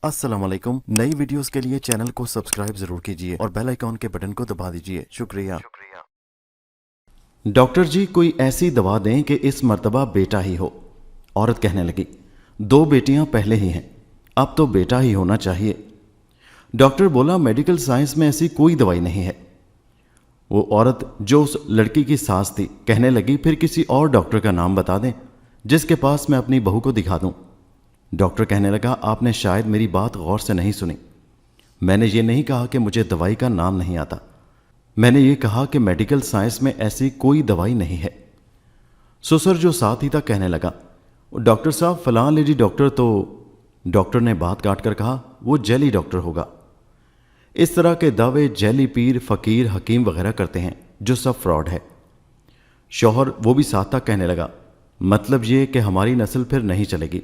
अस्सलाम वालेकुम। नई वीडियोस के लिए चैनल को सब्सक्राइब जरूर कीजिए और बेल आइकॉन के बटन को दबा दीजिए। शुक्रिया। डॉक्टर जी कोई ऐसी दवा दें कि इस मर्तबा बेटा ही हो। औरत कहने लगी, 2 बेटियां पहले ही हैं, अब तो बेटा ही होना चाहिए। डॉक्टर बोला, मेडिकल साइंस में ऐसी कोई दवाई नहीं है। वो औरत जो उस लड़की की सास थी कहने लगी, फिर किसी और डॉक्टर का नाम बता दें जिसके पास मैं अपनी बहू को दिखा दूं। डॉक्टर कहने लगा, आपने शायद मेरी बात गौर से नहीं सुनी। मैंने ये नहीं कहा कि मुझे दवाई का नाम नहीं आता, मैंने ये कहा कि मेडिकल साइंस में ऐसी कोई दवाई नहीं है। ससुर जो साथ ही था कहने लगा, डॉक्टर साहब फलां लेडी डॉक्टर तो। डॉक्टर ने बात काट कर कहा, वो जेली डॉक्टर होगा। इस तरह के दावे जेली पीर, फकीर, हकीम वगैरह करते हैं जो सब फ्रॉड है। शौहर वो भी साथ था कहने लगा, मतलब ये कि हमारी नस्ल फिर नहीं चलेगी।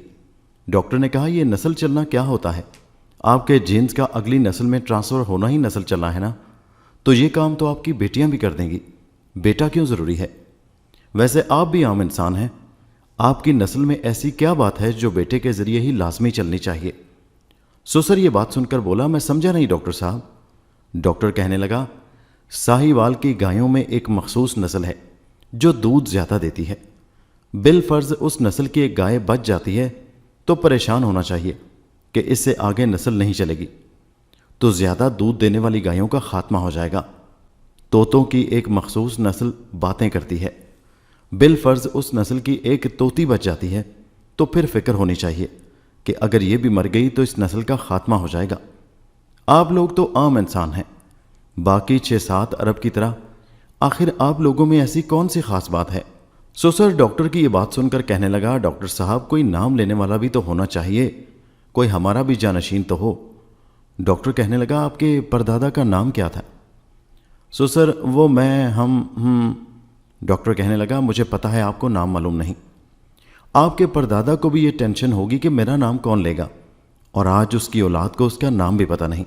डॉक्टर ने कहा, यह नस्ल चलना क्या होता है? आपके जीन्स का अगली नस्ल में ट्रांसफ़र होना ही नस्ल चलना है ना। तो ये काम तो आपकी बेटियां भी कर देंगी, बेटा क्यों ज़रूरी है? वैसे आप भी आम इंसान हैं, आपकी नस्ल में ऐसी क्या बात है जो बेटे के ज़रिए ही लाजमी चलनी चाहिए? ससुर ये बात सुनकर बोला, मैं समझा नहीं डॉक्टर साहब। डॉक्टर कहने लगा, साहिवाल की गायों में एक मखसूस नस्ल है जो दूध ज़्यादा देती है। बिल फ़र्ज़ उस नस्ल की एक गाय बच जाती है तो परेशान होना चाहिए कि इससे आगे नस्ल नहीं चलेगी, तो ज़्यादा दूध देने वाली गायों का खात्मा हो जाएगा। तोतों की एक मखसूस नस्ल बातें करती है, बिल फ़र्ज़ उस नस्ल की एक तोती बच जाती है तो फिर फ़िक्र होनी चाहिए कि अगर ये भी मर गई तो इस नस्ल का खात्मा हो जाएगा। आप लोग तो आम इंसान हैं, बाकी 6-7 अरब की तरह। आखिर आप लोगों में ऐसी कौन सी ख़ास बात है? ससुर डॉक्टर की ये बात सुनकर कहने लगा, डॉक्टर साहब कोई नाम लेने वाला भी तो होना चाहिए, कोई हमारा भी जानशीन तो हो। डॉक्टर कहने लगा, आपके परदादा का नाम क्या था? ससुर वो मैं हम। डॉक्टर कहने लगा, मुझे पता है आपको नाम मालूम नहीं। आपके परदादा को भी ये टेंशन होगी कि मेरा नाम कौन लेगा, और आज उसकी औलाद को उसका नाम भी पता नहीं।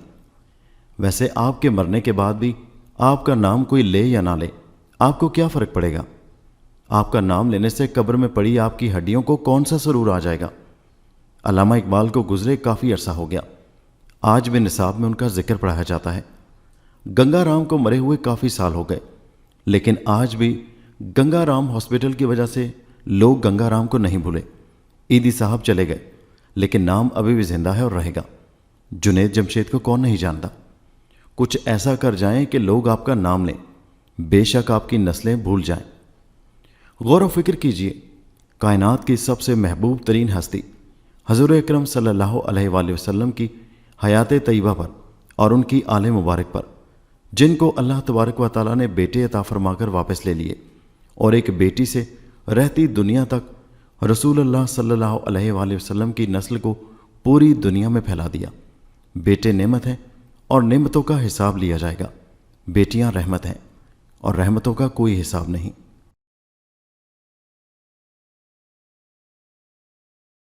वैसे आपके मरने के बाद भी आपका नाम कोई ले या ना ले, आपको क्या फ़र्क पड़ेगा? आपका नाम लेने से कब्र में पड़ी आपकी हड्डियों को कौन सा सुरूर आ जाएगा? अल्लामा इकबाल को गुजरे काफ़ी अरसा हो गया, आज भी निसाब में उनका जिक्र पढ़ाया जाता है। गंगा राम को मरे हुए काफ़ी साल हो गए, लेकिन आज भी गंगा राम हॉस्पिटल की वजह से लोग गंगा राम को नहीं भूले। ईदी साहब चले गए, लेकिन नाम अभी भी जिंदा है और रहेगा। जुनेद जमशेद को कौन नहीं जानता? कुछ ऐसा कर जाएं कि लोग आपका नाम लें, बेशक आपकी नस्लें भूल जाएं। गौर व फिक्र कीजिए, कायनात की सबसे महबूब तरीन हस्ती हज़ूर अकरम सल्लल्लाहु अलैहि वसल्लम की हयात तय्यबा पर और उनकी आले मुबारक पर, जिनको अल्लाह तबारक व तआला ने बेटे अता फरमाकर वापस ले लिए और एक बेटी से रहती दुनिया तक रसूलुल्लाह सल्लल्लाहु अलैहि वसल्लम की नस्ल को पूरी दुनिया में फैला दिया। बेटे नेमत हैं और नेमतों का हिसाब लिया जाएगा, बेटियां रहमत हैं और रहमतों का कोई हिसाब नहीं।